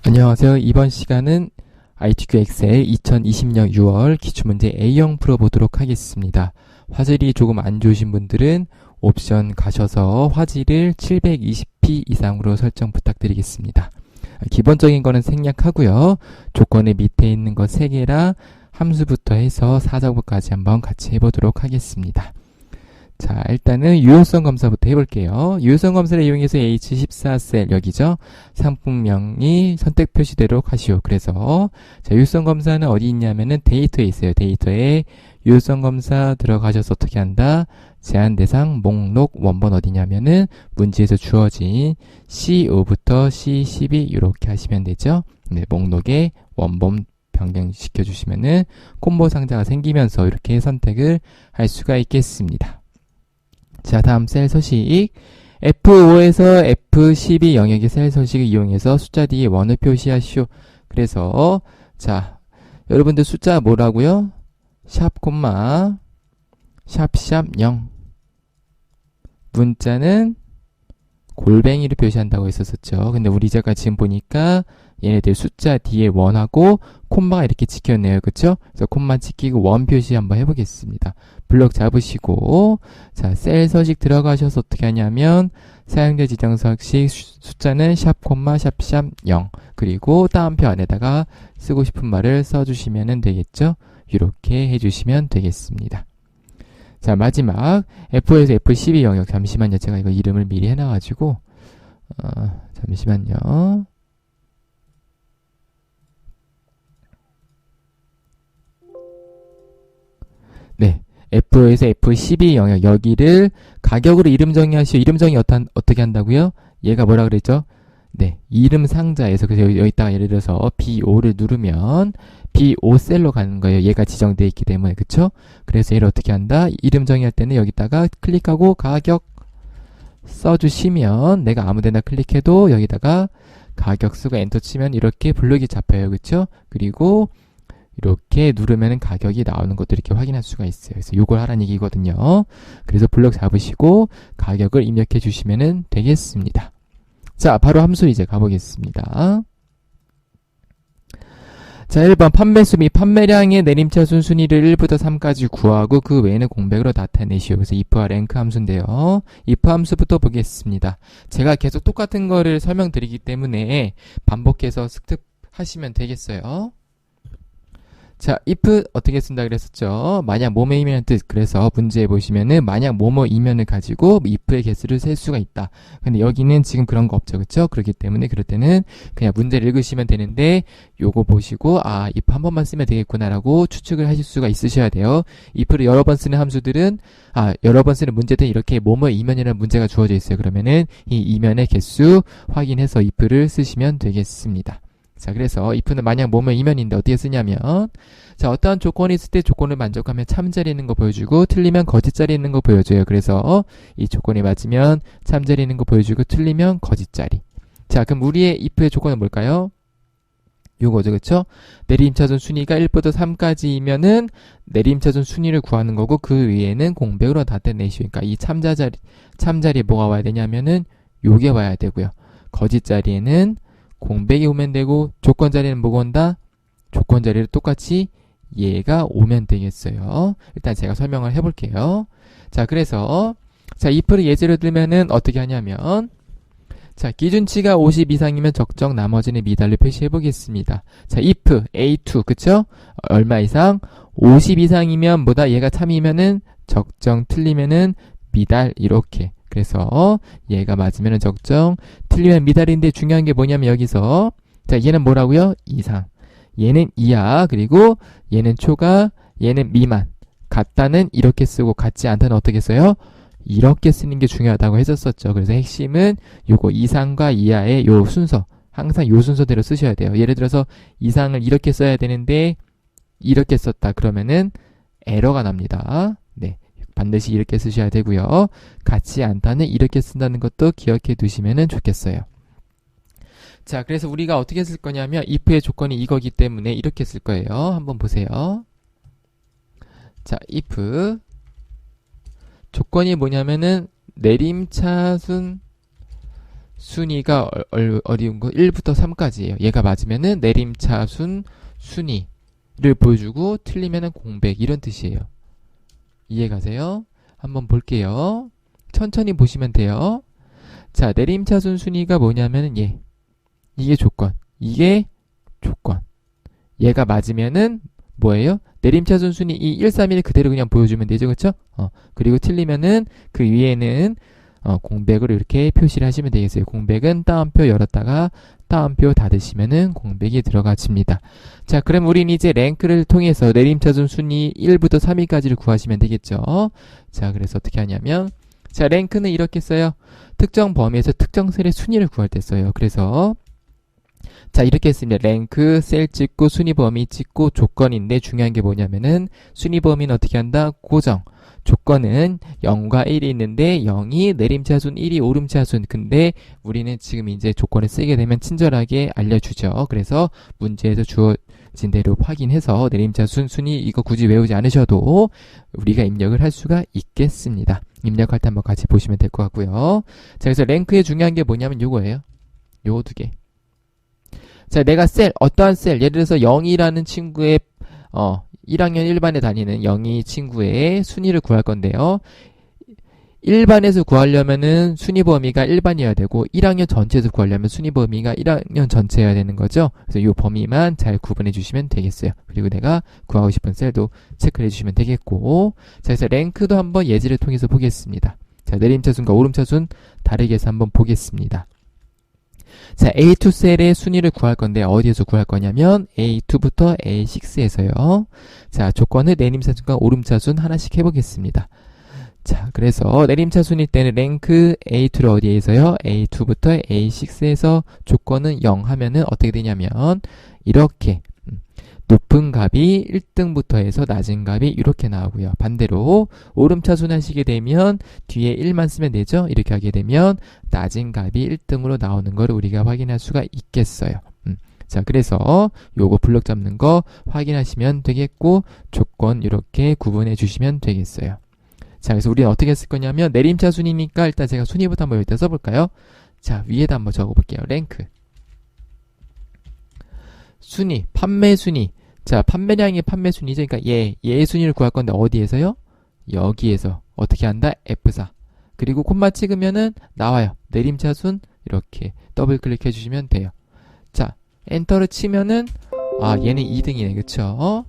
안녕하세요. 이번 시간은 ITQ 엑셀 2020년 6월 기출문제 A형 풀어보도록 하겠습니다. 화질이 조금 안 좋으신 분들은 옵션 가셔서 화질을 720p 이상으로 설정 부탁드리겠습니다. 기본적인 거는 생략하고요. 조건의 밑에 있는 거 3개랑 함수부터 해서 사정부까지 한번 같이 해보도록 하겠습니다. 자, 일단은 유효성 검사부터 해볼게요. 유효성 검사를 이용해서 H14셀 여기죠. 상품명이 선택 표시되도록 하시오. 그래서 자, 유효성 검사는 어디 있냐면은 데이터에 있어요. 데이터에 유효성 검사 들어가셔서 어떻게 한다? 제한 대상 목록 원본 어디냐면은 문제에서 주어진 C5부터 C12 이렇게 하시면 되죠. 네, 목록에 원본 변경시켜 주시면은 콤보 상자가 생기면서 이렇게 선택을 할 수가 있겠습니다. 자, 다음 셀 서식 F5에서 F12 영역의 셀 서식을 이용해서 숫자 뒤에 원을 표시하시오. 그래서 자, 여러분들 숫자 뭐라고요? 샵 콤마 샵샵 0 문자는 골뱅이를 표시한다고 했었죠. 근데 우리 제가 지금 보니까 얘네들 숫자 뒤에 원하고 콤마가 이렇게 찍혔네요. 그쵸? 그래서 콤마 찍히고 원 표시 한번 해보겠습니다. 블럭 잡으시고 자, 셀 서식 들어가셔서 어떻게 하냐면 사용자 지정 서식 숫자는 샵 콤마 샵샵 0 그리고 따옴표 안에다가 쓰고 싶은 말을 써주시면 되겠죠? 이렇게 해주시면 되겠습니다. 자, 마지막 F5에서 F12 영역 잠시만요. 제가 이거 이름을 미리 해놔가지고 잠시만요. 네, F5에서 F12 영역 여기를 가격으로 이름 정의하시오. 이름 정의 어떻게 한다고요? 얘가 뭐라 그랬죠? 네, 이름 상자에서 그래서 여기다가 예를 들어서 B5를 누르면 B5 셀로 가는 거예요. 얘가 지정되어 있기 때문에. 그쵸? 그래서 얘를 어떻게 한다? 이름 정의할 때는 여기다가 클릭하고 가격 써주시면 내가 아무데나 클릭해도 여기다가 가격 쓰고 엔터 치면 이렇게 블록이 잡혀요. 그쵸? 그리고 이렇게 누르면 가격이 나오는 것도 이렇게 확인할 수가 있어요. 그래서 요걸 하라는 얘기거든요. 그래서 블록 잡으시고 가격을 입력해 주시면 되겠습니다. 자, 바로 함수 이제 가보겠습니다. 자, 1번 판매수 및 판매량의 내림차순 순위를 1부터 3까지 구하고 그 외에는 공백으로 나타내시오. 그래서 if와 랭크 함수인데요. if 함수부터 보겠습니다. 제가 계속 똑같은 거를 설명드리기 때문에 반복해서 습득하시면 되겠어요. 자, if 어떻게 쓴다 그랬었죠? 만약 뭐뭐이면 뜻. 그래서 문제에 보시면은 만약 뭐뭐이면을 가지고 if의 개수를 셀 수가 있다. 근데 여기는 지금 그런 거 없죠. 그쵸? 그렇기 때문에 그럴 때는 그냥 문제를 읽으시면 되는데 요거 보시고 아, if 한 번만 쓰면 되겠구나라고 추측을 하실 수가 있으셔야 돼요. if를 여러 번 쓰는 함수들은 여러 번 쓰는 문제들은 이렇게 뭐뭐이면이라는 문제가 주어져 있어요. 그러면은 이 이면의 개수 확인해서 if를 쓰시면 되겠습니다. 자, 그래서 if는 만약 뭐뭐이면인데 어떻게 쓰냐면 자, 어떠한 조건이 있을 때 조건을 만족하면 참자리 있는 거 보여주고 틀리면 거짓자리 있는 거 보여줘요. 그래서 이 조건이 맞으면 참자리 있는 거 보여주고 틀리면 거짓자리. 자, 그럼 우리의 if의 조건은 뭘까요? 요거죠. 그쵸? 내림차순 순위가 1부터 3까지이면은 내림차순 순위를 구하는 거고 그 위에는 공백으로 나타내시오. 그러니까 이 참자리에 뭐가 와야 되냐면은 요게 와야 되고요. 거짓자리에는 공백이 오면 되고 조건 자리는 뭐가 온다? 조건 자리를 똑같이 얘가 오면 되겠어요. 일단 제가 설명을 해볼게요. 자, 그래서 자, if를 예제로 들면은 어떻게 하냐면 자, 기준치가 50 이상이면 적정, 나머지는 미달로 표시해 보겠습니다. 자, if A2 그쵸? 얼마 이상? 50 이상이면 뭐다? 얘가 참이면은 적정, 틀리면은 미달 이렇게. 그래서 얘가 맞으면 적정, 틀리면 미달인데 중요한 게 뭐냐면 여기서 자, 얘는 뭐라고요? 이상. 얘는 이하. 그리고 얘는 초과, 얘는 미만. 같다는 이렇게 쓰고 같지 않다는 어떻게 써요? 이렇게 쓰는 게 중요하다고 했었었죠. 그래서 핵심은 요거 이상과 이하의 요 순서. 항상 요 순서대로 쓰셔야 돼요. 예를 들어서 이상을 이렇게 써야 되는데 이렇게 썼다. 그러면은 에러가 납니다. 네. 반드시 이렇게 쓰셔야 되고요. 같지 않다는 이렇게 쓴다는 것도 기억해 두시면 좋겠어요. 자, 그래서 우리가 어떻게 쓸 거냐면 if의 조건이 이거기 때문에 이렇게 쓸 거예요. 한번 보세요. 자, if 조건이 뭐냐면은 내림차순 순위가 어디인 거? 1부터 3까지예요. 얘가 맞으면은 내림차순 순위를 보여주고 틀리면은 공백 이런 뜻이에요. 이해가세요? 한번 볼게요. 천천히 보시면 돼요. 자, 내림차순 순위가 뭐냐면은 이게 조건. 이게 조건. 얘가 맞으면은 뭐예요? 내림차순 순위 이 131 그대로 그냥 보여주면 되죠. 그쵸? 그리고 틀리면은 그 위에는 공백으로 이렇게 표시를 하시면 되겠어요. 공백은 따옴표 열었다가 따옴표 닫으시면은 공백이 들어가집니다. 자, 그럼 우린 이제 랭크를 통해서 내림차순 순위 1부터 3위까지를 구하시면 되겠죠. 자, 그래서 어떻게 하냐면 자, 랭크는 이렇게 써요. 특정 범위에서 특정 셀의 순위를 구할 때 써요. 그래서 자, 이렇게 했습니다. 랭크, 셀 찍고, 순위 범위 찍고, 조건인데 중요한 게 뭐냐면은 순위 범위는 어떻게 한다? 고정. 조건은 0과 1이 있는데 0이 내림차순, 1이 오름차순. 근데 우리는 지금 이제 조건을 쓰게 되면 친절하게 알려주죠. 그래서 문제에서 주어진 대로 확인해서 내림차순, 순위 이거 굳이 외우지 않으셔도 우리가 입력을 할 수가 있겠습니다. 입력할 때 한번 같이 보시면 될 것 같고요. 자, 그래서 랭크의 중요한 게 뭐냐면 요거예요. 요거 두 개. 자, 내가 어떠한 셀, 예를 들어서 0이라는 친구의, 1학년 1반에 다니는 0이 친구의 순위를 구할 건데요. 1반에서 구하려면은 순위 범위가 1반이어야 되고, 1학년 전체에서 구하려면 순위 범위가 1학년 전체여야 되는 거죠. 그래서 이 범위만 잘 구분해 주시면 되겠어요. 그리고 내가 구하고 싶은 셀도 체크를 해 주시면 되겠고, 자, 그래서 랭크도 한번 예제를 통해서 보겠습니다. 자, 내림차순과 오름차순 다르게 해서 한번 보겠습니다. 자, A2 셀의 순위를 구할 건데 어디에서 구할 거냐면 A2부터 A6에서요. 자, 조건을 내림차순과 오름차순 하나씩 해보겠습니다. 자, 그래서 내림차순일 때는 랭크 A2를 어디에서요? A2부터 A6에서 조건은 0 하면은 어떻게 되냐면 이렇게 높은 값이 1등부터 해서 낮은 값이 이렇게 나오고요. 반대로 오름차순 하시게 되면 뒤에 1만 쓰면 되죠. 이렇게 하게 되면 낮은 값이 1등으로 나오는 걸 우리가 확인할 수가 있겠어요. 자, 그래서 요거 블럭 잡는 거 확인하시면 되겠고 조건 이렇게 구분해 주시면 되겠어요. 자, 그래서 우리는 어떻게 쓸 거냐면 내림차순이니까 일단 제가 순위부터 한번 여기다 써볼까요? 자, 위에다 한번 적어볼게요. 랭크 순위, 판매 순위. 자, 판매량이 판매 순위죠. 그러니까 얘의 순위를 구할 건데 어디에서요? 여기에서 어떻게 한다? F4. 그리고 콤마 찍으면은 나와요. 내림차순 이렇게 더블 클릭해 주시면 돼요. 자, 엔터를 치면은 얘는 2등이네. 그쵸?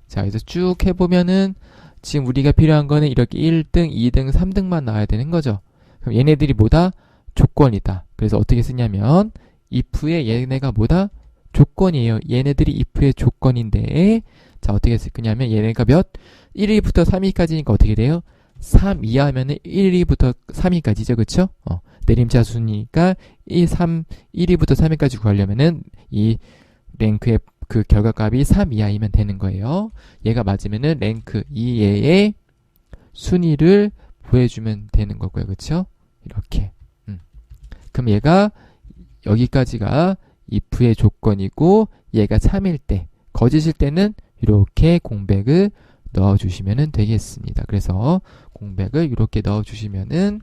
자, 그래서 쭉 해보면은 지금 우리가 필요한 거는 이렇게 1등, 2등, 3등만 나와야 되는 거죠. 그럼 얘네들이 뭐다? 조건이다. 그래서 어떻게 쓰냐면 if에 얘네가 뭐다? 조건이에요. 얘네들이 if의 조건인데 자, 어떻게 쓸 거냐면 얘네가 몇? 1위부터 3위까지니까 어떻게 돼요? 3 이하면은 1위부터 3위까지죠. 그쵸? 내림차순이니까 1위부터 3위까지 구하려면은 이 랭크의 그 결과값이 3 이하이면 되는 거예요. 얘가 맞으면은 랭크 이 얘의 순위를 보여주면 되는 거고요. 그쵸? 이렇게. 그럼 얘가 여기까지가 if의 조건이고 얘가 참일 때, 거짓일 때는 이렇게 공백을 넣어주시면 되겠습니다. 그래서 공백을 이렇게 넣어주시면은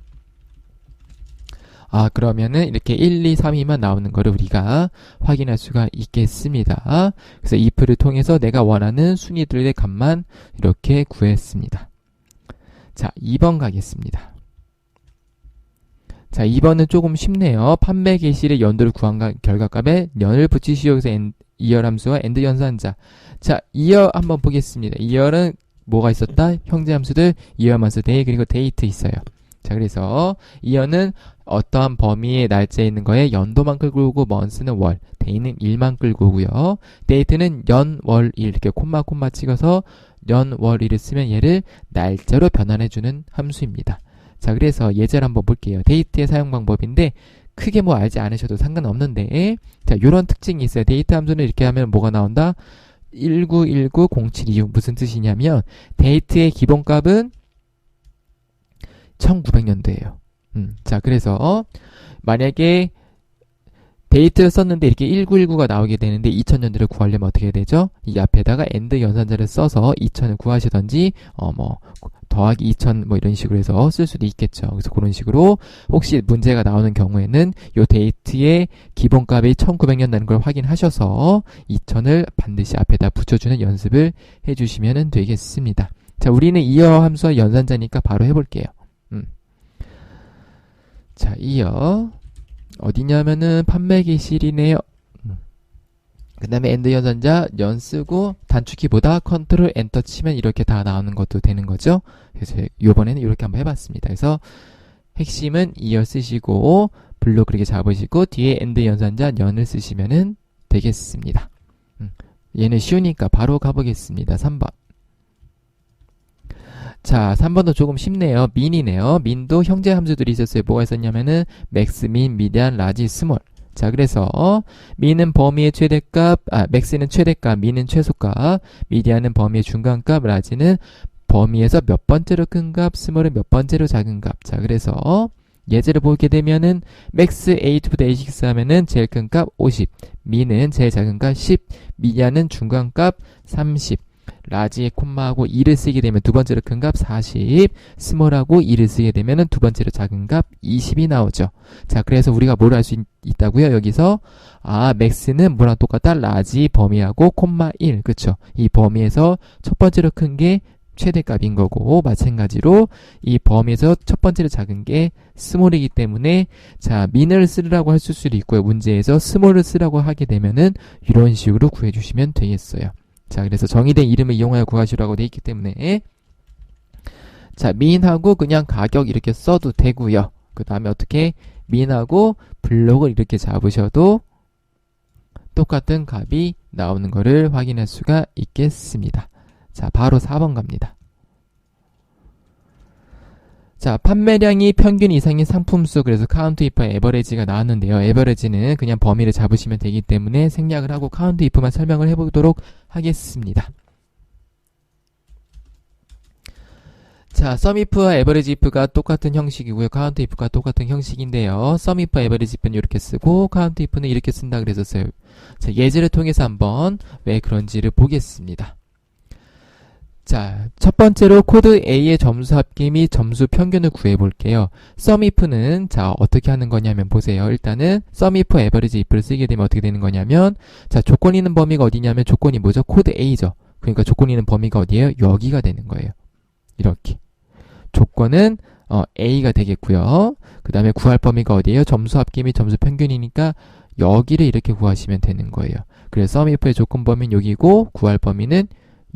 그러면은 이렇게 1, 2, 3위만 나오는 거를 우리가 확인할 수가 있겠습니다. 그래서 if를 통해서 내가 원하는 순위들의 값만 이렇게 구했습니다. 자, 2번 가겠습니다. 자, 2번은 조금 쉽네요. 판매 개시일의 연도를 구한 결과값에 년을 붙이시오. 여기서 이열 함수와 엔드 연산자. 자, 이열 한번 보겠습니다. 이열은 뭐가 있었다? 형제 함수들 이열 함수 데이 그리고 데이트 있어요. 자, 그래서 이열은 어떠한 범위의 날짜에 있는 거에 연도만 끌고 오고 먼스는 월, 데이는 일만 끌고 오고요. 데이트는 연, 월, 일 이렇게 콤마 찍어서 연, 월, 일을 쓰면 얘를 날짜로 변환해주는 함수입니다. 자, 그래서 예제를 한번 볼게요. 데이트의 사용 방법인데 크게 뭐 알지 않으셔도 상관없는데 자, 요런 특징이 있어요. 데이트 함수는 이렇게 하면 뭐가 나온다? 19190726 무슨 뜻이냐면 데이트의 기본값은 1900년도예요. 자, 그래서 만약에 데이트를 썼는데 이렇게 1919가 나오게 되는데 2000년대를 구하려면 어떻게 해야 되죠? 이 앞에다가 AND 연산자를 써서 2000을 구하시던지 더하기 2000 뭐 이런 식으로 해서 쓸 수도 있겠죠. 그래서 그런 식으로 혹시 문제가 나오는 경우에는 요 데이트의 기본값이 1900년 나는 걸 확인하셔서 2000을 반드시 앞에다 붙여주는 연습을 해주시면 되겠습니다. 자, 우리는 이어 함수와 연산자니까 바로 해볼게요. 자, 이어 어디냐면은 판매 개시일이네요. 그 다음에 AND 연산자 연 쓰고 단축키보다 컨트롤 엔터 치면 이렇게 다 나오는 것도 되는 거죠. 그래서 요번에는 이렇게 한번 해봤습니다. 그래서 핵심은 이어 쓰시고 블록 그렇게 잡으시고 뒤에 AND 연산자 연을 쓰시면 되겠습니다. 얘는 쉬우니까 바로 가보겠습니다. 3번. 자, 3번도 조금 쉽네요. 민이네요. 민도 형제 함수들이 있었어요. 뭐가 있었냐면은 맥스, 민, 미디안, 라지, 스몰. 자, 그래서 민은 범위의 최대값, 맥스는 최대값, 민은 최소값, 미디안은 범위의 중간값, 라지는 범위에서 몇 번째로 큰 값, 스몰은 몇 번째로 작은 값. 자, 그래서 예제를 보게 되면은 맥스 A2부터 A6 하면은 제일 큰 값 50, 민은 제일 작은 값 10, 미디안은 중간값 30, 라지에 콤마하고 2를 쓰게 되면 두 번째로 큰 값 40, 스몰하고 2를 쓰게 되면 두 번째로 작은 값 20이 나오죠. 자, 그래서 우리가 뭘 할 수 있다고요? 여기서 맥스는 뭐랑 똑같다? 라지 범위하고 콤마 1, 그쵸? 이 범위에서 첫 번째로 큰 게 최대값인 거고, 마찬가지로 이 범위에서 첫 번째로 작은 게 스몰이기 때문에 자, 민을 쓰라고 할 수도 있고요. 문제에서 스몰을 쓰라고 하게 되면은 이런 식으로 구해주시면 되겠어요. 자, 그래서 정의된 이름을 이용하여 구하시라고 되어 있기 때문에 자, 민하고 그냥 가격 이렇게 써도 되고요. 그 다음에 어떻게 민하고 블록을 이렇게 잡으셔도 똑같은 값이 나오는 것을 확인할 수가 있겠습니다. 자, 바로 4번 갑니다. 자, 판매량이 평균 이상인 상품수, 그래서 카운트 이프와 에버리지가 나왔는데요. 에버리지는 그냥 범위를 잡으시면 되기 때문에 생략을 하고 카운트 이프만 설명을 해보도록 하겠습니다. 자, 썸이프와 에버리지 이프가 똑같은 형식이고요. 카운트 이프가 똑같은 형식인데요. 썸이프와 에버리지 이프는 이렇게 쓰고 카운트 이프는 이렇게 쓴다 그랬었어요. 자, 예제를 통해서 한번 왜 그런지를 보겠습니다. 자, 첫 번째로 코드 A의 점수 합계 및 점수 평균을 구해볼게요. 썸이프는 자, 어떻게 하는 거냐면 보세요. 일단은 썸이프 에버리지 if를 쓰게 되면 어떻게 되는 거냐면 자, 조건이 있는 범위가 어디냐면 조건이 뭐죠? 코드 A죠. 그러니까 조건이 있는 범위가 어디예요? 여기가 되는 거예요. 이렇게. 조건은 A가 되겠고요. 그 다음에 구할 범위가 어디예요? 점수 합계 및 점수 평균이니까 여기를 이렇게 구하시면 되는 거예요. 그래서 썸이프의 조건 범위는 여기고 구할 범위는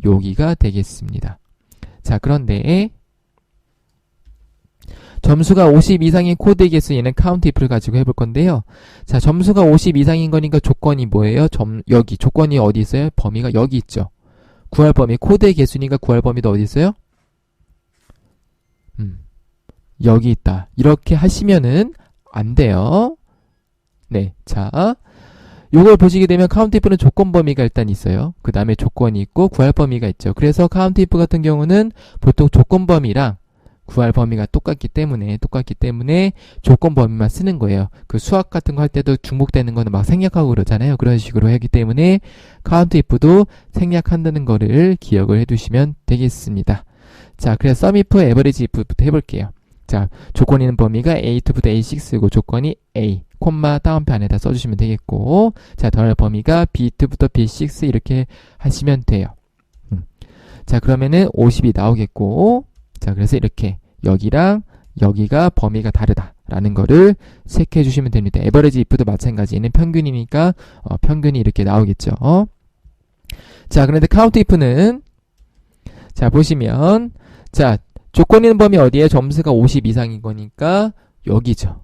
여기가 되겠습니다. 자, 그런데 점수가 50 이상인 코드의 개수, 얘는 카운트 if를 가지고 해볼 건데요. 자, 점수가 50 이상인 거니까 조건이 뭐예요? 여기 조건이 어디 있어요? 범위가 여기 있죠. 구할 범위, 코드의 개수니까 구할 범위도 어디 있어요? 여기 있다. 이렇게 하시면은 안 돼요. 네, 자, 요걸 보시게 되면 카운트 if는 조건 범위가 일단 있어요. 그 다음에 조건이 있고 구할 범위가 있죠. 그래서 카운트 if 같은 경우는 보통 조건 범위랑 구할 범위가 똑같기 때문에 조건 범위만 쓰는 거예요. 그 수학 같은 거 할 때도 중복되는 거는 막 생략하고 그러잖아요. 그런 식으로 하기 때문에 카운트 if도 생략한다는 거를 기억을 해두시면 되겠습니다. 자, 그래서 sum if, average if부터 해볼게요. 자, 조건이 있는 범위가 A2부터 A6고 조건이 A, 콤마 다운표 안에다 써주시면 되겠고, 자, 더할 범위가 B2부터 B6 이렇게 하시면 돼요. 자, 그러면은 50이 나오겠고, 자, 그래서 이렇게 여기랑 여기가 범위가 다르다라는 거를 체크해 주시면 됩니다. 에버리지 if도 마찬가지. 얘는 평균이니까 평균이 이렇게 나오겠죠. 자, 그런데 카운트 if는 자, 보시면 자, 조건 있는 범위 어디에 점수가 50 이상인 거니까 여기죠.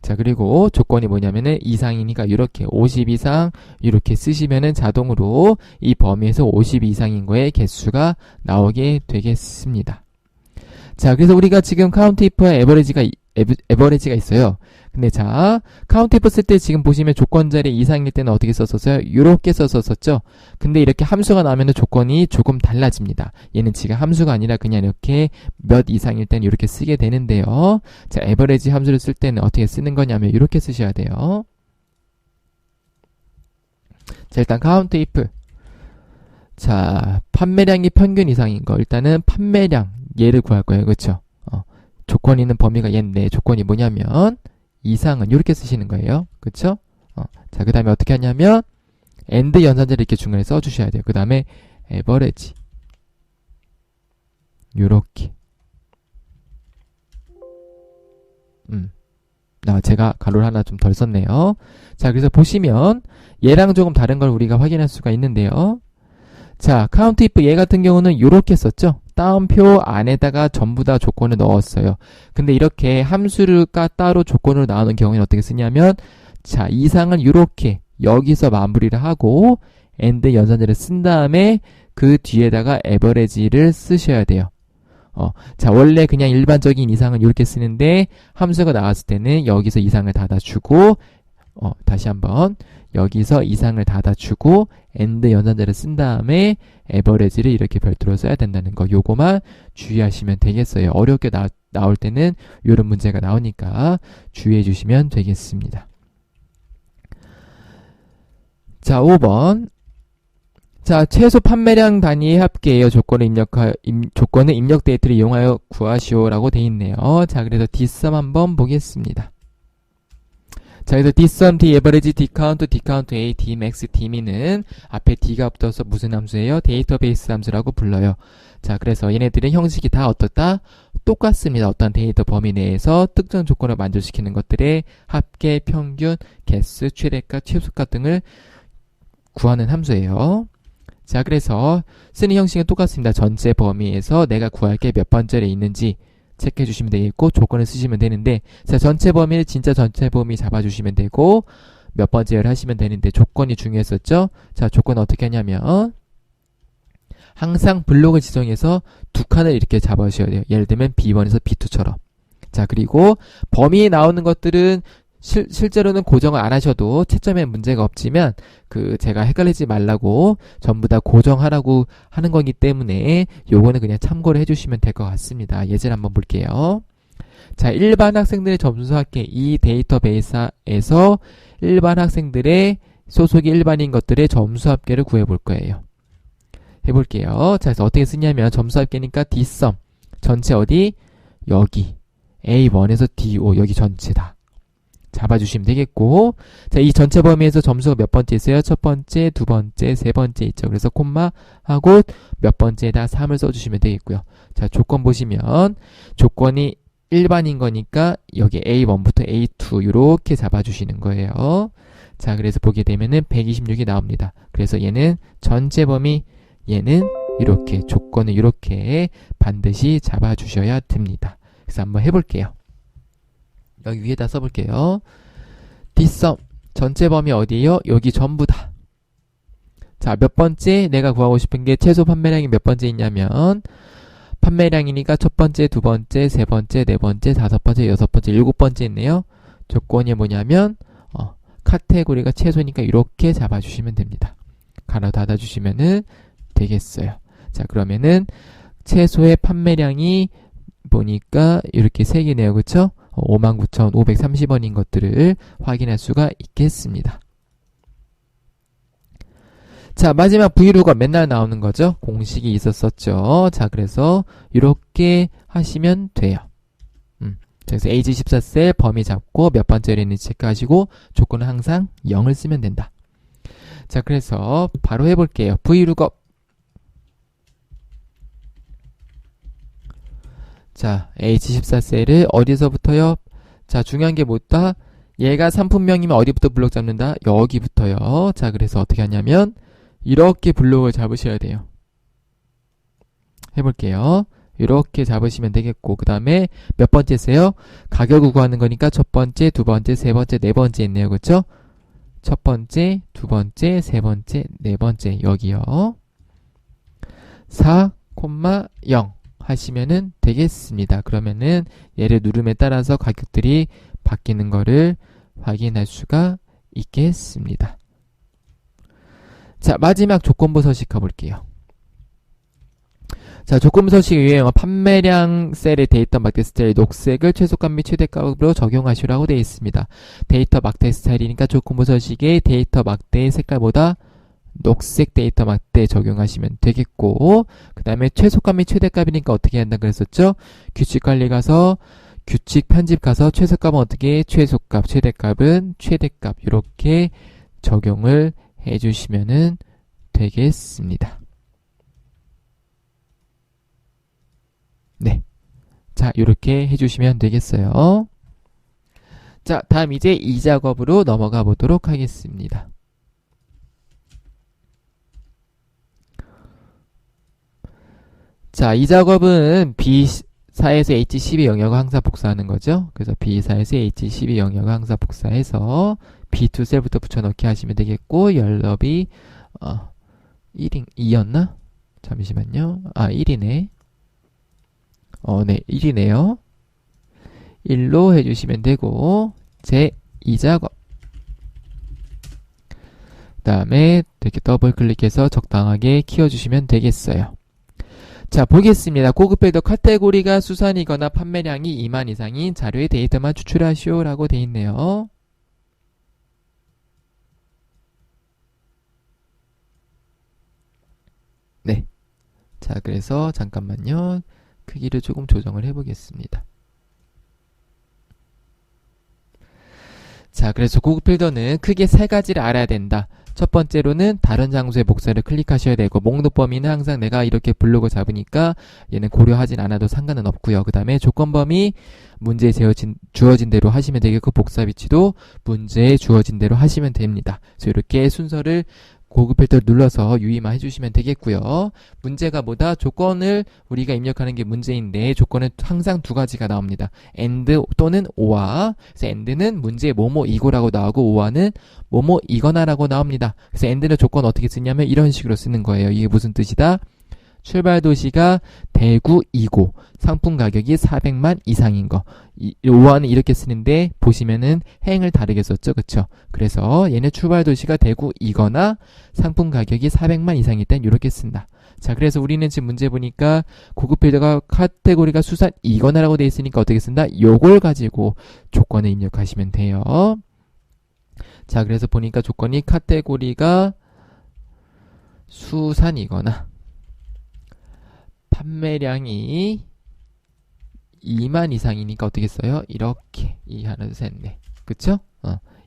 자, 그리고 조건이 뭐냐면은 이상이니까 이렇게 50 이상 이렇게 쓰시면은 자동으로 이 범위에서 50 이상인 거의 개수가 나오게 되겠습니다. 자, 그래서 우리가 지금 카운트 if와 에버리지가 있어요. 근데 자, 카운트 if 쓸 때 지금 보시면 조건 자리 이상일 때는 어떻게 썼었어요? 이렇게 썼었죠. 근데 이렇게 함수가 나오면 조건이 조금 달라집니다. 얘는 지금 함수가 아니라 그냥 이렇게 몇 이상일 때는 이렇게 쓰게 되는데요. 자, 에버리지 함수를 쓸 때는 어떻게 쓰는 거냐면 이렇게 쓰셔야 돼요. 자, 일단 count if. 자, 판매량이 평균 이상인 거. 일단은 판매량, 얘를 구할 거예요. 그쵸? 조건 있는 범위가 얘인데, 조건이 뭐냐면, 이상은 이렇게 쓰시는 거예요. 그쵸? 자, 그 다음에 어떻게 하냐면, and 연산자를 이렇게 중간에 써주셔야 돼요. 그 다음에, average. 요렇게. 제가 가로를 하나 좀 덜 썼네요. 자, 그래서 보시면, 얘랑 조금 다른 걸 우리가 확인할 수가 있는데요. 자, count if 얘 같은 경우는 요렇게 썼죠? 다운표 안에다가 전부 다 조건을 넣었어요. 근데 이렇게 함수를 따로 조건으로 나오는 경우에는 어떻게 쓰냐면, 자, 이상은 요렇게 여기서 마무리를 하고 and 연산자를 쓴 다음에 그 뒤에다가 average를 쓰셔야 돼요. 자, 원래 그냥 일반적인 이상은 이렇게 쓰는데 함수가 나왔을 때는 여기서 이상을 닫아주고 다시 한번 여기서 이상을 닫아주고 and 연산자를 쓴 다음에 average를 이렇게 별도로 써야 된다는 거, 요거만 주의하시면 되겠어요. 어렵게 나올 때는 이런 문제가 나오니까 주의해 주시면 되겠습니다. 자, 5번. 자, 최소 판매량 단위의 합계예요. 조건은 입력 데이터를 이용하여 구하시오라고 돼 있네요. 자, 그래서 dsum 한번 보겠습니다. 자, 그래서 dsum, daverage, dcount, dcount a, dmax, dmin은 앞에 d가 붙어서 무슨 함수예요? 데이터베이스 함수라고 불러요. 자, 그래서 얘네들은 형식이 다 어떻다? 똑같습니다. 어떤 데이터 범위 내에서 특정 조건을 만족시키는 것들의 합계, 평균, 개수, 최대값, 최소값 등을 구하는 함수예요. 자, 그래서 쓰는 형식은 똑같습니다. 전체 범위에서 내가 구할 게 몇 번째에 있는지 체크해 주시면 되겠고, 조건을 쓰시면 되는데, 자, 전체 범위를 진짜 전체 범위 잡아주시면 되고, 몇 번째를 하시면 되는데, 조건이 중요했었죠? 자, 조건은 어떻게 하냐면, 항상 블록을 지정해서 두 칸을 이렇게 잡아주셔야 돼요. 예를 들면 B1에서 B2처럼. 자, 그리고 범위에 나오는 것들은 실제로는 고정을 안 하셔도 채점에 문제가 없지만 제가 헷갈리지 말라고 전부 다 고정하라고 하는 거기 때문에 요거는 그냥 참고를 해주시면 될 것 같습니다. 예제를 한번 볼게요. 자, 일반 학생들의 점수 합계, 이 데이터베이스에서 일반 학생들의 소속이 일반인 것들의 점수 합계를 구해볼 거예요. 해볼게요. 자, 그래서 어떻게 쓰냐면 점수 합계니까 dsum 전체 어디? 여기 A1에서 D5 여기 전체다. 잡아주시면 되겠고, 자, 이 전체 범위에서 점수가 몇 번째 있어요? 첫 번째, 두 번째, 세 번째 있죠. 그래서 콤마 하고 몇 번째에다 3을 써주시면 되겠고요. 자, 조건 보시면 조건이 일반인 거니까 여기 A1부터 A2 이렇게 잡아주시는 거예요. 자, 그래서 보게 되면은 126이 나옵니다. 그래서 얘는 전체 범위, 얘는 이렇게 조건을 이렇게 반드시 잡아주셔야 됩니다. 그래서 한번 해볼게요. 여기 위에다 써볼게요. dsum 전체 범위 어디에요? 여기 전부 다. 자, 몇 번째 내가 구하고 싶은 게 최소 판매량이 몇 번째 있냐면 판매량이니까 첫 번째, 두 번째, 세 번째, 네 번째, 다섯 번째, 여섯 번째, 일곱 번째 있네요. 조건이 뭐냐면 카테고리가 최소니까 이렇게 잡아주시면 됩니다. 가로 닫아주시면은 되겠어요. 자, 그러면은 최소의 판매량이 보니까 이렇게 세 개네요. 그쵸? 59,530원인 것들을 확인할 수가 있겠습니다. 자, 마지막 브이로그가 맨날 나오는 거죠. 공식이 있었었죠. 자, 그래서 이렇게 하시면 돼요. 그래서 H14셀 범위 잡고 몇 번째로 있는지 체크하시고 조건은 항상 0을 쓰면 된다. 자, 그래서 바로 해볼게요. 브이룩업. 자, H14셀을 어디서부터요? 자, 중요한 게 뭐다? 얘가 상품명이면 어디부터 블록 잡는다? 여기부터요. 자, 그래서 어떻게 하냐면 이렇게 블록을 잡으셔야 돼요. 해볼게요. 이렇게 잡으시면 되겠고, 그 다음에 몇 번째 세요? 가격을 구하는 거니까 첫 번째, 두 번째, 세 번째, 네 번째 있네요. 그쵸? 첫 번째, 두 번째, 세 번째, 네 번째 여기요. 4,0 하시면은 되겠습니다. 그러면은 얘를 누름에 따라서 가격들이 바뀌는 거를 확인할 수가 있겠습니다. 자, 마지막 조건부 서식 가볼게요. 자, 조건부 서식에 유행어 판매량 셀의 데이터 막대 스타일 녹색을 최소값 및 최대값으로 적용하시라고 되어 있습니다. 데이터 막대 스타일이니까 조건부 서식의 데이터 막대의 색깔보다 녹색 데이터 막대 적용하시면 되겠고, 그 다음에 최소값이 최대값이니까 어떻게 한다 그랬었죠? 규칙 관리 가서 규칙 편집 가서 최소값은 어떻게 최소값, 최대값은 최대값 이렇게 적용을 해주시면은 되겠습니다. 네, 자 이렇게 해주시면 되겠어요. 자, 다음 이제 이 작업으로 넘어가 보도록 하겠습니다. 자, 이 작업은 B4에서 H12 영역을 항상 복사하는 거죠. 그래서 B4에서 H12 영역을 항상 복사해서 B2 셀부터 붙여넣기 하시면 되겠고, 열너비 2였나? 잠시만요. 1이네. 네, 1이네요. 1로 해주시면 되고, 제 2작업. 그 다음에 이렇게 더블 클릭해서 적당하게 키워주시면 되겠어요. 자, 보겠습니다. 고급 필더 카테고리가 수산이거나 판매량이 2만 이상인 자료의 데이터만 추출하시오 라고 돼 있네요. 네. 자, 그래서 잠깐만요. 크기를 조금 조정을 해보겠습니다. 자, 그래서 고급 필더는 크게 세 가지를 알아야 된다. 첫 번째로는 다른 장소의 복사를 클릭하셔야 되고, 목록 범위는 항상 내가 이렇게 블록을 잡으니까 얘는 고려하진 않아도 상관은 없고요. 그 다음에 조건 범위 문제에 주어진 대로 하시면 되겠고, 복사 위치도 문제에 주어진 대로 하시면 됩니다. 그래서 이렇게 순서를 고급 필터를 눌러서 유의만 해주시면 되겠고요. 문제가 뭐다? 조건을 우리가 입력하는 게 문제인데, 조건은 항상 두 가지가 나옵니다. and 또는 or. 그래서 and는 문제 뭐뭐이고라고 나오고, or는 뭐뭐이거나라고 나옵니다. 그래서 and는 조건 어떻게 쓰냐면 이런 식으로 쓰는 거예요. 이게 무슨 뜻이다? 출발 도시가 대구이고 상품 가격이 400만 이상인 거. or는 이렇게 쓰는데 보시면은 행을 다르게 썼죠. 그쵸? 그래서 얘는 출발 도시가 대구이거나 상품 가격이 400만 이상일 땐 이렇게 쓴다. 자, 그래서 우리는 지금 문제 보니까 고급 필더가 카테고리가 수산이거나라고 돼 있으니까 어떻게 쓴다? 요걸 가지고 조건을 입력하시면 돼요. 자, 그래서 보니까 조건이 카테고리가 수산이거나 판매량이 2만 이상이니까 어떻게 써요? 이렇게 2, 하나, 둘, 셋, 넷. 그쵸?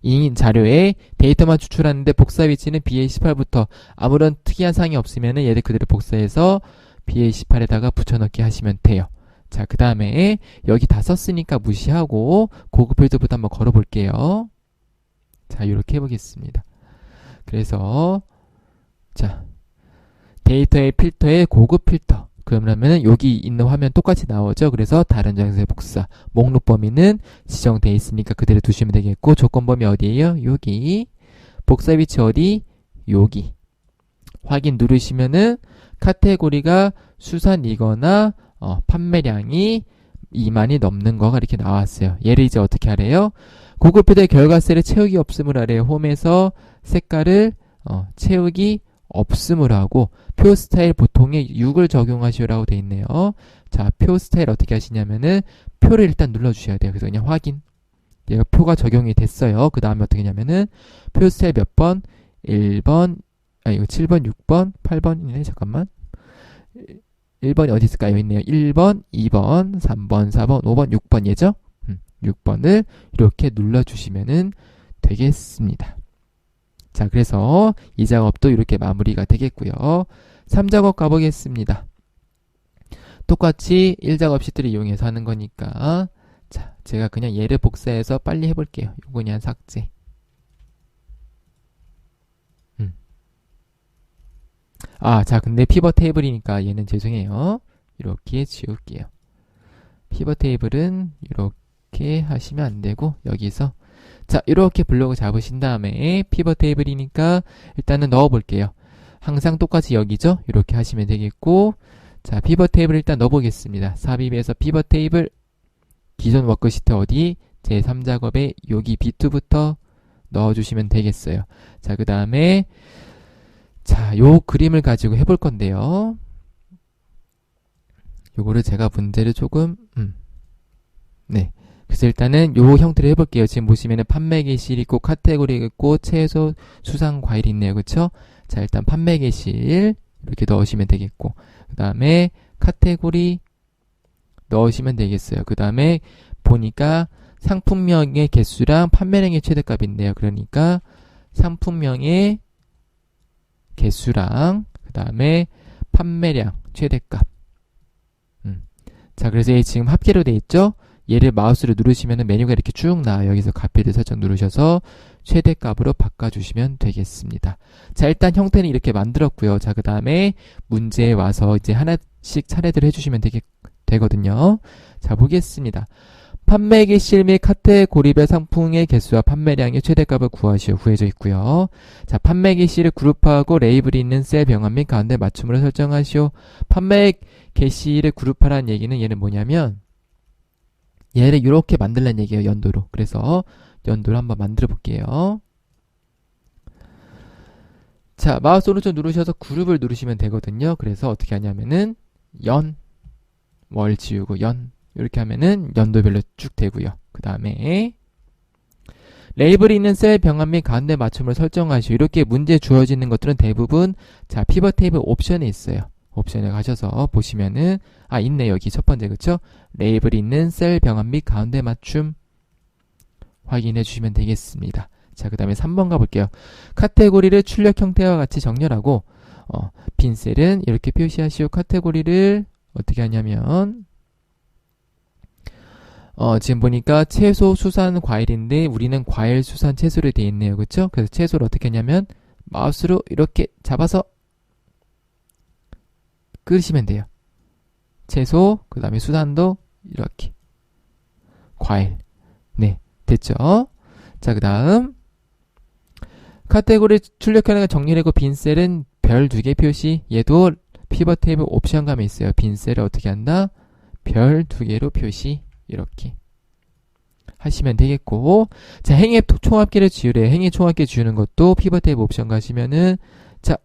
이 자료에 데이터만 추출하는데 복사 위치는 BA18부터 아무런 특이한 사항이 없으면 얘를 그대로 복사해서 BA18에다가 붙여넣기 하시면 돼요. 자, 그 다음에 여기 다 썼으니까 무시하고 고급 필터부터 한번 걸어볼게요. 자, 이렇게 해보겠습니다. 그래서 자, 데이터의 필터의 고급 필터. 그러면은 여기 있는 화면 똑같이 나오죠. 그래서 다른 장소의 복사. 목록 범위는 지정되어 있으니까 그대로 두시면 되겠고, 조건 범위 어디에요? 여기. 복사 위치 어디? 여기. 확인 누르시면은 카테고리가 수산이거나 판매량이 2만이 넘는 거가 이렇게 나왔어요. 얘를 이제 어떻게 하래요? 고급 필터의 결과셀에 채우기 없음을 하래요. 홈에서 색깔을 채우기 없음을 하고, 표 스타일 보통에 6을 적용하시오라고 돼 있네요. 자, 표 스타일 어떻게 하시냐면은 표를 일단 눌러주셔야 돼요. 그래서 그냥 확인. 얘가 표가 적용이 됐어요. 그 다음에 어떻게 하냐면은 표 스타일 몇 번? 1번, 이거 7번, 6번, 8번이네. 잠깐만. 1번이 어디 있을까요? 여기 있네요. 1번, 2번, 3번, 4번, 5번, 6번 얘죠? 6번을 이렇게 눌러주시면은 되겠습니다. 자, 그래서 이 작업도 이렇게 마무리가 되겠고요. 3작업 가보겠습니다. 똑같이 1작업 시트를 이용해서 하는 거니까, 자, 제가 그냥 얘를 복사해서 빨리 해볼게요. 요거 그냥 삭제. 자, 근데 피벗 테이블이니까 얘는 죄송해요. 이렇게 지울게요. 피벗 테이블은 이렇게 하시면 안 되고, 여기서 자, 이렇게 블록을 잡으신 다음에 피벗 테이블이니까 일단은 넣어 볼게요. 항상 똑같이 여기죠? 이렇게 하시면 되겠고, 자, 피벗 테이블 일단 넣어 보겠습니다. 삽입에서 피벗 테이블, 기존 워크시트 어디? 제 3작업에 여기 B2부터 넣어 주시면 되겠어요. 자, 그 다음에 자, 요 그림을 가지고 해볼 건데요. 요거를 제가 문제를 조금 네. 그래서 일단은 요 형태로 해볼게요. 지금 보시면은 판매 게시일 있고 카테고리 있고 채소, 수산, 과일이 있네요. 그쵸? 자, 일단 판매 개시일 이렇게 넣으시면 되겠고, 그 다음에 카테고리 넣으시면 되겠어요. 그 다음에 보니까 상품명의 개수랑 판매량의 최대값이 있네요. 그러니까 상품명의 개수랑 그 다음에 판매량 최대값. 자, 그래서 얘 지금 합계로 돼 있죠? 얘를 마우스로 누르시면 메뉴가 이렇게 쭉 나와요. 여기서 값필드 설정 누르셔서 최대값으로 바꿔주시면 되겠습니다. 자, 일단 형태는 이렇게 만들었고요. 자, 그 다음에 문제에 와서 이제 하나씩 차례대로 해주시면 되거든요. 자, 보겠습니다. 판매 개시일 및 카테고리별 상품의 개수와 판매량의 최대값을 구하시오. 구해져 있고요. 자, 판매 개시일을 그룹하고 레이블이 있는 셀 병합 및 가운데 맞춤으로 설정하시오. 판매 개시일을 그룹하라는 얘기는 얘는 뭐냐면 얘를 이렇게 만들라는 얘기예요. 연도로. 그래서 연도를 한번 만들어 볼게요. 자, 마우스 오른쪽 누르셔서 그룹을 누르시면 되거든요. 그래서 어떻게 하냐면은 연, 월 지우고 연 이렇게 하면은 연도별로 쭉 되고요. 그 다음에 레이블이 있는 셀 병합 및 가운데 맞춤을 설정하시오. 이렇게 문제 주어지는 것들은 대부분 자, 피벗 테이블 옵션에 있어요. 옵션에 가셔서 보시면은 있네. 여기 첫 번째 그쵸? 레이블이 있는 셀 병합 및 가운데 맞춤 확인해 주시면 되겠습니다. 자, 그 다음에 3번 가볼게요. 카테고리를 출력 형태와 같이 정렬하고 빈 셀은 이렇게 표시하시오. 카테고리를 어떻게 하냐면 지금 보니까 채소, 수산, 과일인데 우리는 과일, 수산, 채소로 되어 있네요. 그쵸? 그래서 채소를 어떻게 하냐면 마우스로 이렇게 잡아서 끄시면 돼요. 채소, 그 다음에 수산도 이렇게 과일. 네, 됐죠? 자, 그 다음 카테고리 출력하는 정리되고 빈 셀은 별 2개 표시. 얘도 피벗 테이블 옵션 감에 있어요. 빈 셀을 어떻게 한다? 별 2개로 표시. 이렇게 하시면 되겠고, 자, 행의 총합계를 지우래요. 행의 총합계 지우는 것도 피벗 테이블 옵션 가시면은 자,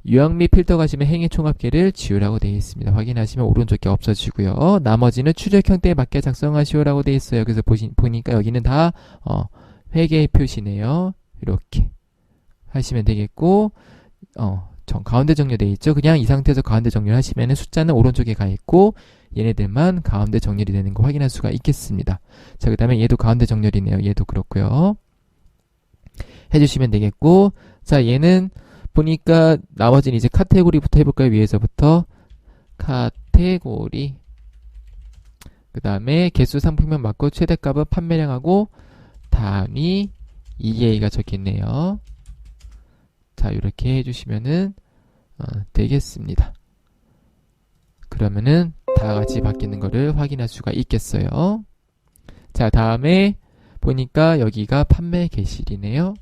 유형 및 필터 가시면 행의 총합계를 지우라고 되어 있습니다. 확인하시면 오른쪽 게 없어지고요. 나머지는 출력 형태에 맞게 작성하시오라고 되어 있어요. 그래서 보니까 여기는 다 회계 표시네요. 이렇게 하시면 되겠고, 가운데 정렬되어 있죠. 그냥 이 상태에서 가운데 정렬하시면 숫자는 오른쪽에 가 있고 얘네들만 가운데 정렬이 되는 거 확인할 수가 있겠습니다. 자, 그 다음에 얘도 가운데 정렬이네요. 얘도 그렇고요. 해주시면 되겠고, 자, 얘는 보니까 나머지는 이제 카테고리부터 해볼까요? 위에서부터 카테고리, 그 다음에 개수 상품명 맞고 최대값은 판매량하고 단위 EA가 적혀있네요. 자, 이렇게 해주시면은 되겠습니다. 그러면은 다 같이 바뀌는 거를 확인할 수가 있겠어요. 자, 다음에 보니까 여기가 판매 개시일이네요.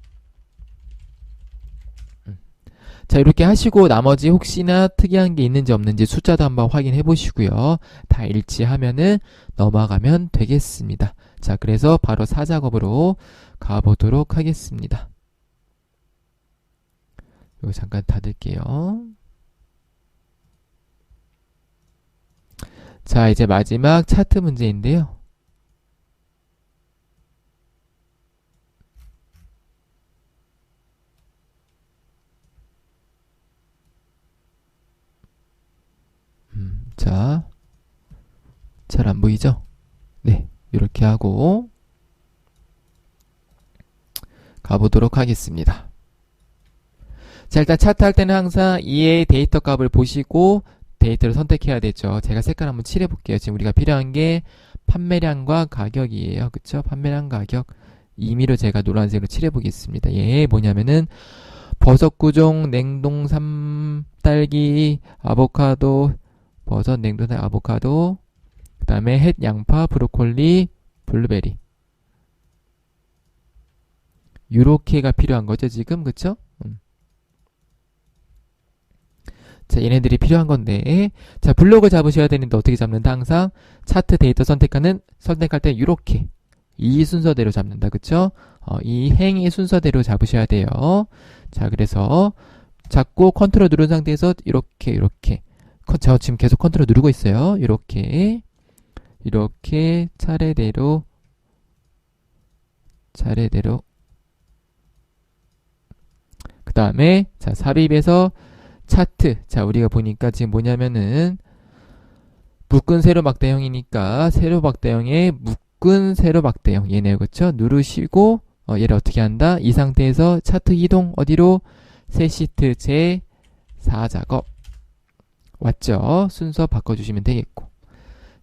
자, 이렇게 하시고 나머지 혹시나 특이한 게 있는지 없는지 숫자도 한번 확인해 보시고요. 다 일치하면은 넘어가면 되겠습니다. 자, 그래서 바로 4작업으로 가보도록 하겠습니다. 이거 잠깐 닫을게요. 자, 이제 마지막 차트 문제인데요. 자, 잘 안 보이죠? 네, 이렇게 하고 가보도록 하겠습니다. 자, 일단 차트 할 때는 항상 EA 데이터 값을 보시고 데이터를 선택해야 되죠. 제가 색깔 한번 칠해 볼게요. 지금 우리가 필요한 게 판매량과 가격이에요. 그쵸? 판매량, 가격. 임의로 제가 노란색으로 칠해 보겠습니다. 얘 뭐냐면은 버섯 9종, 냉동 3딸기, 아보카도, 버섯, 냉동, 아보카도, 그 다음에 햇, 양파, 브로콜리, 블루베리. 요렇게가 필요한 거죠, 지금. 그쵸? 자, 얘네들이 필요한 건데, 자, 블록을 잡으셔야 되는데 어떻게 잡는다? 항상 차트 데이터 선택할 때 이렇게 이 순서대로 잡는다. 그쵸? 이 행의 순서대로 잡으셔야 돼요. 자, 그래서 잡고 컨트롤 누른 상태에서 이렇게 저 지금 계속 컨트롤 누르고 있어요. 이렇게 차례대로 그 그 다음에 자 삽입에서 차트. 자 우리가 보니까 지금 뭐냐면은 묶은 세로막대형이니까 세로막대형에 묶은 세로막대형 얘네요. 그쵸? 누르시고 얘를 어떻게 한다? 이 상태에서 차트 이동 어디로? 새 시트 제 4작업 왔죠? 순서 바꿔주시면 되겠고.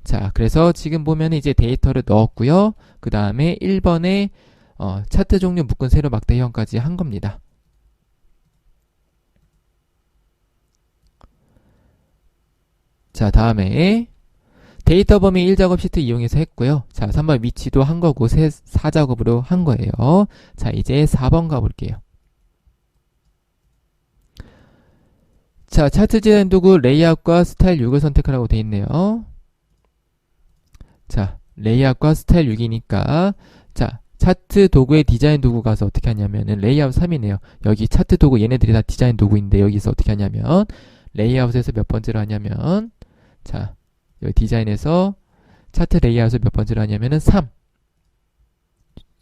자 그래서 지금 보면 이제 데이터를 넣었고요. 그 다음에 1번에 차트 종류 묶은 세로막대형까지 한 겁니다. 자 다음에 데이터 범위 1작업 시트 이용해서 했고요. 자 3번 위치도 한 거고 4작업으로 한 거예요. 자 이제 4번 가볼게요. 자 차트 디자인 도구 레이아웃과 스타일 6을 선택하라고 돼 있네요. 자 레이아웃과 스타일 6이니까 자 차트 도구의 디자인 도구 가서 어떻게 하냐면은 레이아웃 3이네요. 여기 차트 도구 얘네들이 다 디자인 도구인데 여기서 어떻게 하냐면 레이아웃에서 몇 번째로 하냐면 자 여기 디자인에서 차트 레이아웃을 몇 번째로 하냐면은 3.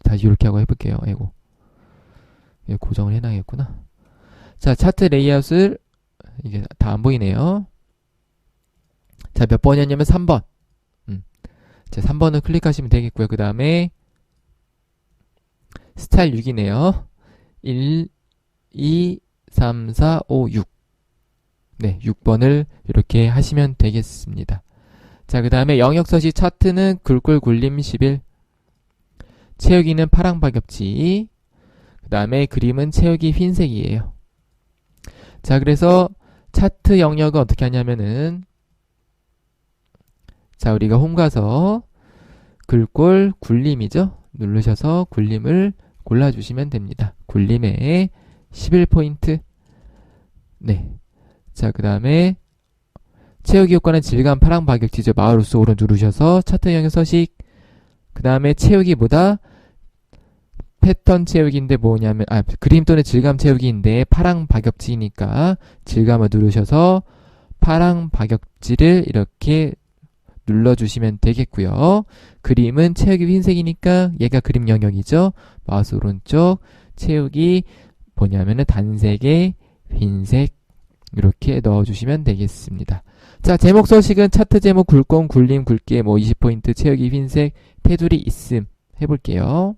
다시 이렇게 하고 해볼게요. 아이고. 이거 고정을 해놔야겠구나. 자, 차트 레이아웃을, 이게 다 안 보이네요. 자, 몇 번이었냐면 3번. 자, 3번을 클릭하시면 되겠고요. 그 다음에, 스타일 6이네요. 1, 2, 3, 4, 5, 6. 네, 6번을 이렇게 하시면 되겠습니다. 자, 그 다음에 영역 서식 차트는 굴골 굴림 11, 채우기는 파랑 박엽지, 그 다음에 그림은 채우기 흰색이에요. 자, 그래서 차트 영역은 어떻게 하냐면은 자, 우리가 홈 가서 굴골 굴림이죠. 누르셔서 굴림을 골라주시면 됩니다. 굴림에 11포인트. 네. 자, 그 다음에 채우기 효과는 질감 파랑 박역지죠. 마우스 오른 누르셔서 차트 영역 서식. 그 다음에 채우기보다 패턴 채우기인데 뭐냐면 그림 또는 질감 채우기인데 파랑 박역지니까 질감을 누르셔서 파랑 박역지를 이렇게 눌러주시면 되겠고요. 그림은 채우기 흰색이니까 얘가 그림 영역이죠. 마우스 오른쪽 채우기 뭐냐면은 단색에 흰색 이렇게 넣어주시면 되겠습니다. 자, 제목 서식은 차트 제목 굴권, 굴림, 굵게 뭐 20포인트, 채우기 흰색, 테두리 있음 해볼게요.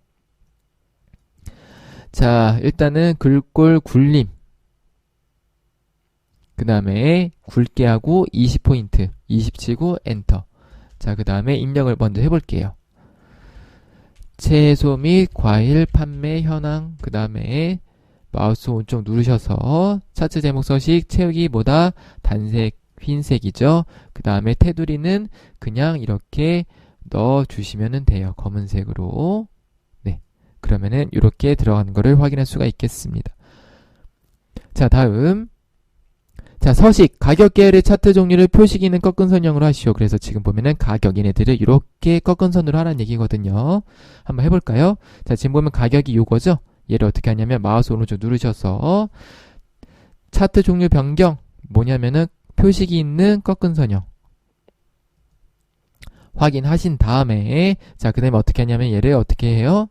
자, 일단은 굴골, 굴림. 그 다음에 굵게 하고 20포인트, 20 치고 엔터. 자, 그 다음에 입력을 먼저 해볼게요. 채소 및 과일 판매 현황. 그 다음에 마우스 오른쪽 누르셔서 차트 제목 서식 채우기보다 단색 흰색이죠. 그 다음에 테두리는 그냥 이렇게 넣어주시면 돼요. 검은색으로. 네. 그러면은 이렇게 들어간 거를 확인할 수가 있겠습니다. 자, 다음. 자, 서식. 가격 계열의 차트 종류를 표시기는 꺾은 선형으로 하시오. 그래서 지금 보면은 가격 얘네들을 이렇게 꺾은 선으로 하라는 얘기거든요. 한번 해볼까요? 자, 지금 보면 가격이 요거죠? 얘를 어떻게 하냐면 마우스 오른쪽 누르셔서 차트 종류 변경 뭐냐면은 표식이 있는 꺾은 선형 확인하신 다음에 자, 그 다음에 어떻게 하냐면 얘를 어떻게 해요?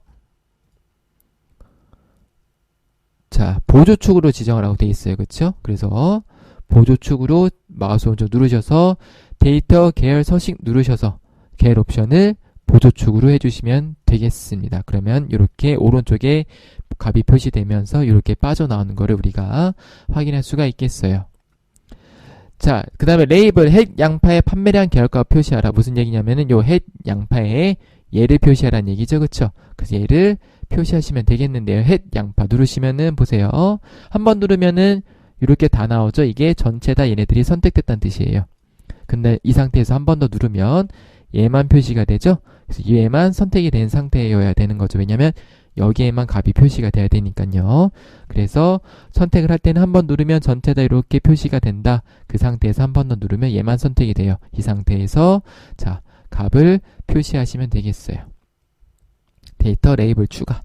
자, 보조축으로 지정을 하고 돼 있어요. 그쵸? 그래서 보조축으로 마우스 오른쪽 누르셔서 데이터 계열 서식 누르셔서 계열 옵션을 보조축으로 해주시면 되겠습니다. 그러면 이렇게 오른쪽에 값이 표시되면서 이렇게 빠져나오는 거를 우리가 확인할 수가 있겠어요. 자, 그 다음에 레이블 햇 양파의 판매량 계열가 표시하라. 무슨 얘기냐면은 요 햇 양파에 얘를 표시하라는 얘기죠. 그쵸? 그래서 얘를 표시하시면 되겠는데요. 햇 양파 누르시면은 보세요. 한번 누르면은 이렇게 다 나오죠. 이게 전체 다 얘네들이 선택됐다는 뜻이에요. 근데 이 상태에서 한 번 더 누르면 얘만 표시가 되죠. 그래서 얘만 선택이 된 상태여야 되는 거죠. 왜냐면 여기에만 값이 표시가 돼야 되니까요. 그래서 선택을 할 때는 한 번 누르면 전체 다 이렇게 표시가 된다. 그 상태에서 한 번 더 누르면 얘만 선택이 돼요. 이 상태에서 자, 값을 표시하시면 되겠어요. 데이터 레이블 추가.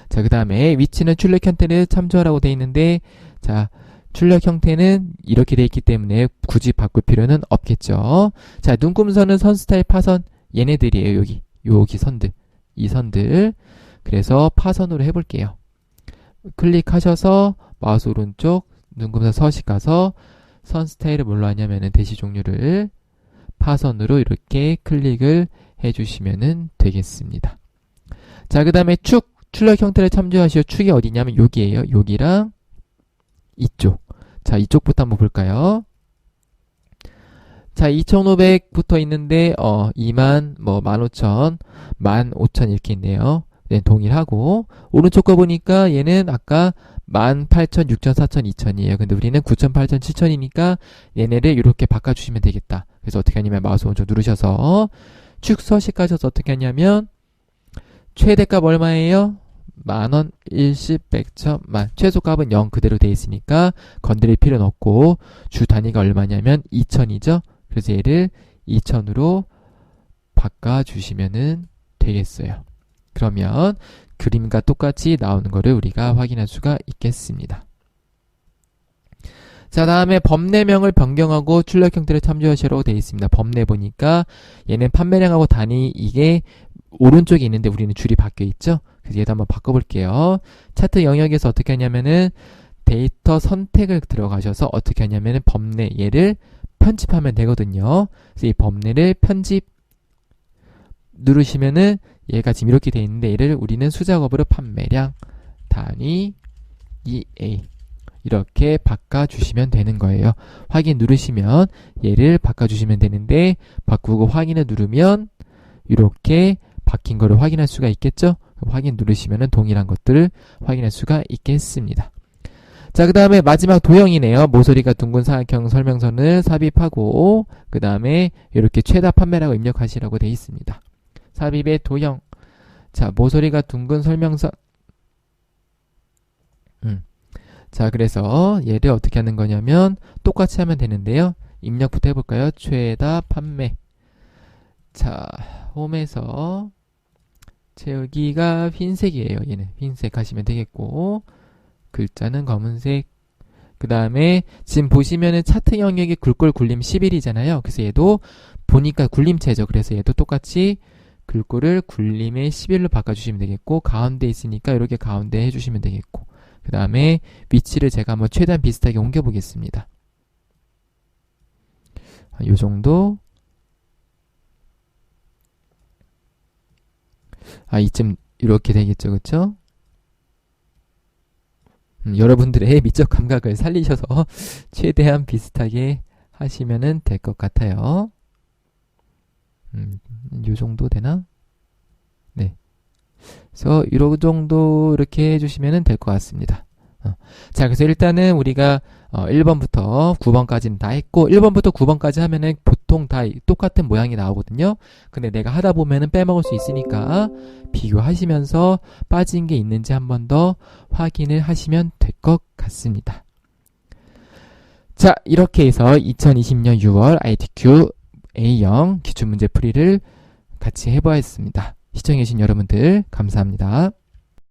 자, 그 다음에 위치는 출력 형태를 참조하라고 되어 있는데 자, 출력 형태는 이렇게 되어 있기 때문에 굳이 바꿀 필요는 없겠죠. 자, 눈금선은 선 스타일 파선 얘네들이에요. 여기 선들. 이 선들. 그래서 파선으로 해볼게요. 클릭하셔서 마우스 오른쪽 눈금사 서식 가서 선 스타일을 뭘로 하냐면은 대시 종류를 파선으로 이렇게 클릭을 해주시면은 되겠습니다. 자, 그 다음에 출력 형태를 참조하시오. 축이 어디냐면 여기에요. 여기랑 이쪽. 자, 이쪽부터 한번 볼까요? 자, 2,500 붙어 있는데 2만, 15,000, 15,000 이렇게 있네요. 네, 동일하고 오른쪽 거 보니까 얘는 아까 18,000, 6,000, 4,000, 2,000이에요. 근데 우리는 9,000, 8,000, 7,000이니까 얘네를 이렇게 바꿔주시면 되겠다. 그래서 어떻게 하냐면 마우스 오른쪽 누르셔서 축 서식 가셔서 어떻게 하냐면 최대값 얼마예요? 만원, 일십, 백천, 만. 최소값은 0 그대로 돼 있으니까 건드릴 필요는 없고 주 단위가 얼마냐면 2,000이죠. 그래서 얘를 2,000으로 바꿔주시면은 되겠어요. 그러면 그림과 똑같이 나오는 거를 우리가 확인할 수가 있겠습니다. 자, 다음에 법내명을 변경하고 출력 형태를 참조하시라고 되어 있습니다. 법내 보니까 얘는 판매량하고 단위 이게 오른쪽에 있는데 우리는 줄이 바뀌어 있죠. 그래서 얘도 한번 바꿔볼게요. 차트 영역에서 어떻게 하냐면은 데이터 선택을 들어가셔서 어떻게 하냐면은 법내 얘를 편집하면 되거든요. 그래서 이 법내를 편집 누르시면은 얘가 지금 이렇게 돼 있는데 얘를 우리는 수작업으로 판매량 단위 EA 이렇게 바꿔주시면 되는 거예요. 확인 누르시면 얘를 바꿔주시면 되는데 바꾸고 확인을 누르면 이렇게 바뀐 거를 확인할 수가 있겠죠? 확인 누르시면 동일한 것들을 확인할 수가 있겠습니다. 자, 그 다음에 마지막 도형이네요. 모서리가 둥근 사각형 설명서를 삽입하고 그 다음에 이렇게 최다 판매라고 입력하시라고 되어 있습니다. 삽입의 도형. 자, 모서리가 둥근 설명서. 자, 그래서 얘를 어떻게 하는 거냐면 똑같이 하면 되는데요. 입력부터 해볼까요? 최다 판매. 자, 홈에서 여기가 흰색이에요. 얘는 흰색 하시면 되겠고 글자는 검은색. 그 다음에 지금 보시면은 차트 영역이 굵골 굴림 11이잖아요. 그래서 얘도 보니까 굴림체죠. 그래서 얘도 똑같이 굵골을 굴림의 11로 바꿔주시면 되겠고 가운데 있으니까 이렇게 가운데 해주시면 되겠고 그 다음에 위치를 제가 한번 최대한 비슷하게 옮겨 보겠습니다. 요 정도. 이쯤 이렇게 되겠죠, 그쵸? 여러분들의 미적 감각을 살리셔서 최대한 비슷하게 하시면은 될 것 같아요. 요 정도 되나? 네. 그래서 요 정도 이렇게 해주시면 될 것 같습니다. 자, 그래서 일단은 우리가 1번부터 9번까지는 다 했고 1번부터 9번까지 하면은 보통 다 똑같은 모양이 나오거든요. 근데 내가 하다 보면은 빼먹을 수 있으니까 비교하시면서 빠진 게 있는지 한 번 더 확인을 하시면 될 것 같습니다. 자, 이렇게 해서 2020년 6월 ITQ A형 기출문제 풀이를 같이 해보았습니다. 시청해주신 여러분들 감사합니다.